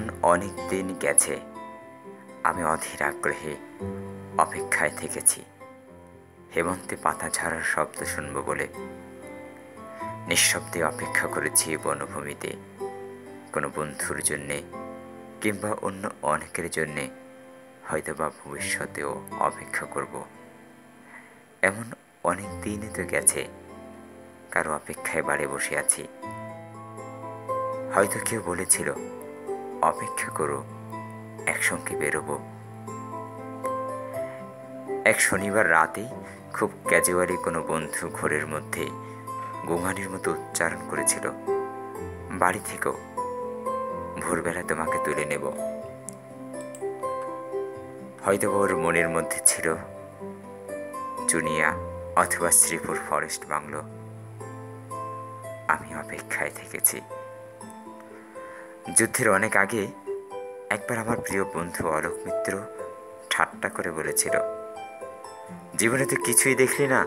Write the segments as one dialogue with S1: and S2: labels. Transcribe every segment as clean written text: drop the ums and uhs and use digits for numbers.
S1: এমন অনেক দিন গেছে আমি অধীর আগ্রহে অপেক্ষায় থেকেছি হেমন্তে পাতা ঝরার শব্দ শুনব বলে। নিঃশব্দে অপেক্ষা করেছি বনভূমিতে কোনো বন্ধুর জন্যে, কিংবা অন্য অনেকের জন্যে, হয়তোবা ভবিষ্যতেও অপেক্ষা করব। এমন অনেক দিনই তো গেছে কারো অপেক্ষায় বাড়ি বসে আছি। হয়তো কেউ বলেছিল অপেক্ষা করো, একসঙ্গে বেরোবো। এক শনিবার রাতেই খুব ক্যাজুয়ালি কোনো বন্ধু ঘোরের মধ্যে গোঙানির মতো উচ্চারণ করেছিল, বাড়ি থেকেও ভোরবেলা তোমাকে তুলে নেব। হয়তো ওর মনের মধ্যে ছিল চুনিয়া অথবা শ্রীপুর ফরেস্ট বাংলো। আমি অপেক্ষায় থেকেছি। যুদ্ধের অনেক আগে একবার আমার প্রিয় বন্ধু অলোক মিত্র ঠাট্টা করে বলেছিল, জীবনে তো কিছুই দেখলি না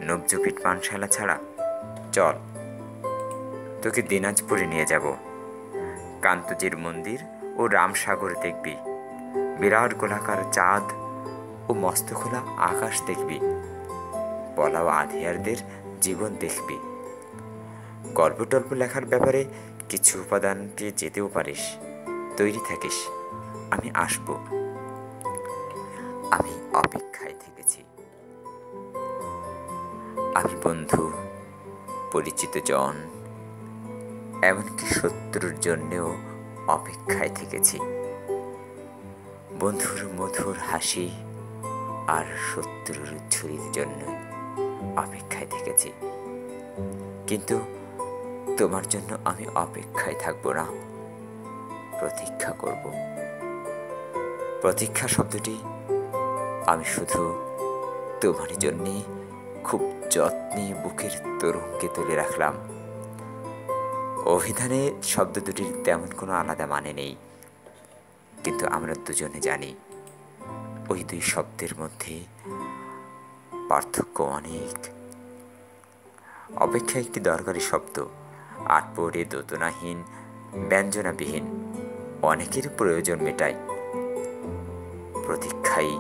S1: নবজপিট পানশালা ছাড়া, চল তোকে দিনাজপুরে নিয়ে যাব। কান্তজির মন্দির ও রামসাগর দেখবি, বিরাট গোলাকার চাঁদ ও মস্ত খোলা আকাশ দেখবি, পলাও আধিয়ারদের জীবন দেখবি। গল্প টল্প লেখার ব্যাপারে কিছু উপাদান পেয়ে যেতেও পারিস, তৈরি থাকিস, আমি আসব। আমি অপেক্ষায় থেকেছি। আমি বন্ধু, পরিচিত জন, এমনকি শত্রুর জন্যেও অপেক্ষায় থেকেছি। বন্ধুর মধুর হাসি আর শত্রুর ছুরির জন্য অপেক্ষায় থেকেছি। কিন্তু তোমার জন্য আমি অপেক্ষায় থাকব না, প্রতীক্ষা করব। প্রতীক্ষা শব্দটি আমি শুধু তোমার জন্যে খুব যত্নে বুকের তরঙ্গে তুলে রাখলাম। অভিধানে শব্দ দুটির তেমন কোনো আলাদা মানে নেই, কিন্তু আমরা দুজনে জানি ওই দুই শব্দের মধ্যে পার্থক্য অনেক। অপেক্ষা একটি দরকারি শব্দ, আটপৌরে দোতনাহীন, ব্যঞ্জনাবিহীন, অনেকের প্রয়োজন মেটায়। প্রতীক্ষাই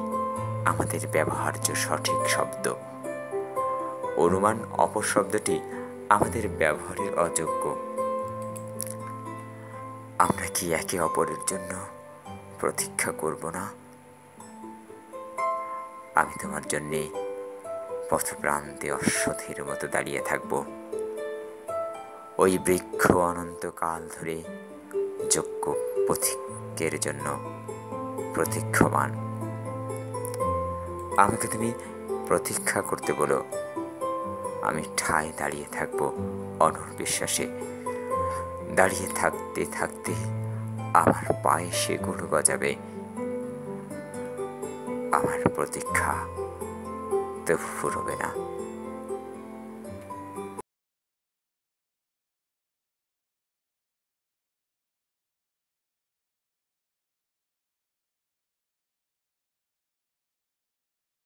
S1: আমাদের ব্যবহার্য সঠিক শব্দ। অনুমান অপশব্দটি আমাদের ব্যবহারের অযোগ্য। আমরা কি একে অপরের জন্য প্রতীক্ষা করব না? আমি তোমার জন্যে পথপ্রান্তে অশ্বথের মতো দাঁড়িয়ে থাকব, ওই বৃক্ষ অনন্তকাল ধরে যোগ্য পথিকের জন্য প্রতীক্ষমান। আমাকে তুমি প্রতীক্ষা করতে বলো, আমি ঠায় দাঁড়িয়ে থাকব অনড় বিশ্বাসে। দাঁড়িয়ে থাকতে থাকতে আমার পায়ে সেগুলো গজাবে। আমার প্রতীক্ষা তবু ফুরবে না।